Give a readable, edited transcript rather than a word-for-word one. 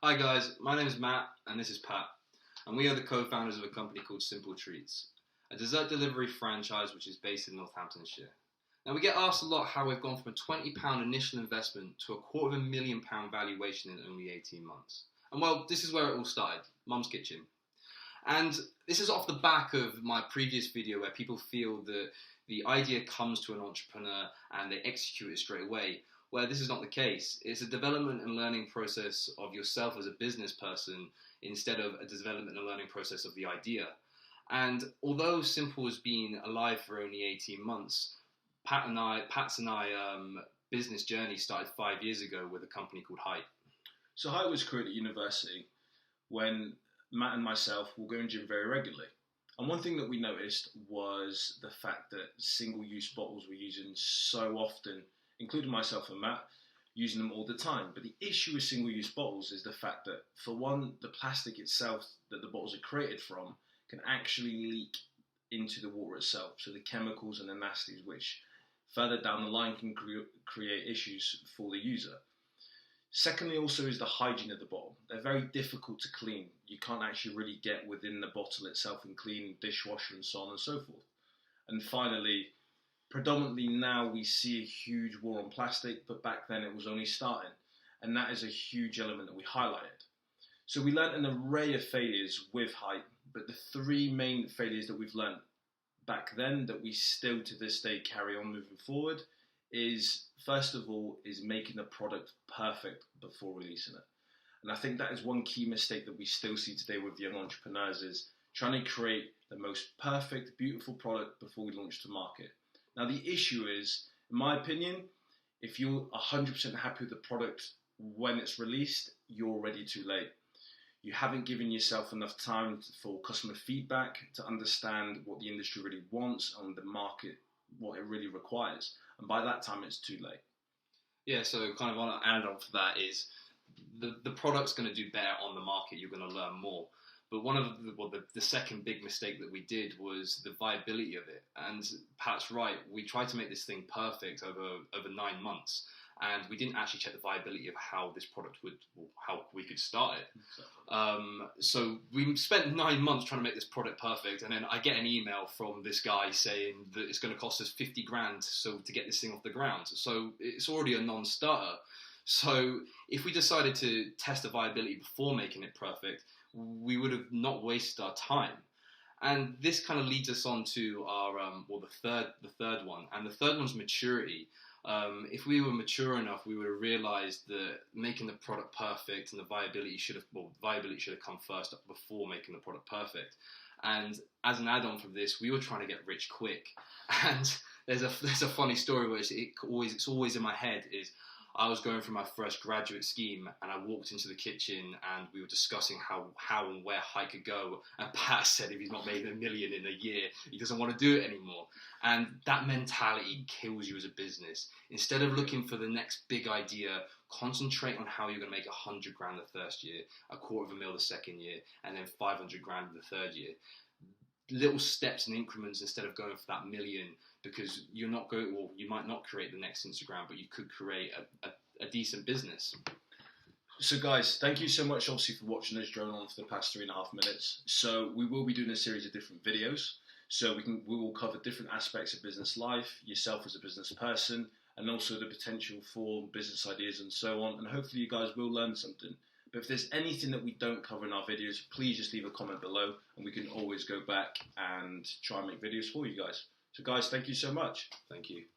Hi guys, my name is Matt and this is Pat, and we are the co-founders of a company called Simple Treats, a dessert delivery franchise which is based in Northamptonshire. Now we get asked a lot how we've gone from a £20 initial investment to a £250,000 valuation in only 18 months. And well, this is where it all started, Mum's Kitchen. And this is off the back of my previous video where people feel that the idea comes to an entrepreneur and they execute it straight away, where this is not the case. It's a development and learning process of yourself as a business person instead of a development and learning process of the idea. And although Simple has been alive for only 18 months, Pat's and I business journey started 5 years ago with a company called HYTE. So HYTE was created at university when Matt and myself were going to gym very regularly. And one thing that we noticed was the fact that single-use bottles were using so often, including myself and Matt, using them all the time. But the issue with single-use bottles is the fact that, for one, the plastic itself that the bottles are created from can actually leak into the water itself. So the chemicals and the nasties, which further down the line can create issues for the user. Secondly, also is the hygiene of the bottle. They're very difficult to clean. You can't actually really get within the bottle itself and clean dishwasher and so on and so forth. And finally, predominantly now we see a huge war on plastic, but back then it was only starting. And that is a huge element that we highlighted. So we learned an array of failures with HYTE, but the three main failures that we've learned back then that we still to this day carry on moving forward is, first of all, is making the product perfect before releasing it. And I think that is one key mistake that we still see today with young entrepreneurs, is trying to create the most perfect, beautiful product before we launch to market. Now the issue is, in my opinion, if you're 100% happy with the product when it's released, you're already too late. You haven't given yourself enough time for customer feedback to understand what the industry really wants and the market, what it really requires. And by that time, it's too late. Yeah, so kind of on an add-on for that is the product's going to do better on the market. You're going to learn more. But one of the second big mistake that we did was the viability of it. And Pat's right, we tried to make this thing perfect over 9 months. And we didn't actually check the viability of how this product how we could start it. Exactly. So we spent 9 months trying to make this product perfect, and then I get an email from this guy saying that it's going to cost us 50 grand to get this thing off the ground. So it's already a non-starter. So if we decided to test the viability before making it perfect, we would have not wasted our time. And this kind of leads us on to our the third one, and the third one's maturity. If we were mature enough, we would have realised that making the product perfect and the viability should have come first before making the product perfect. And as an add-on from this, we were trying to get rich quick. And there's a funny story where it's always in my head is, I was going through my first graduate scheme and I walked into the kitchen and we were discussing how and where HYTE could go, and Pat said if he's not made $1 million in a year, he doesn't want to do it anymore. And that mentality kills you as a business. Instead of looking for the next big idea, concentrate on how you're going to make 100 grand the first year, $250,000 the second year, and then 500 grand the third year. Little steps and increments instead of going for that million, because you might not create the next Instagram, but you could create a decent business. So guys, thank you so much obviously for watching us drone on for the past 3.5 minutes. So we will be doing a series of different videos. So we will cover different aspects of business life, yourself as a business person, and also the potential for business ideas and so on. And hopefully you guys will learn something. But if there's anything that we don't cover in our videos, please just leave a comment below and we can always go back and try and make videos for you guys. So guys, thank you so much. Thank you.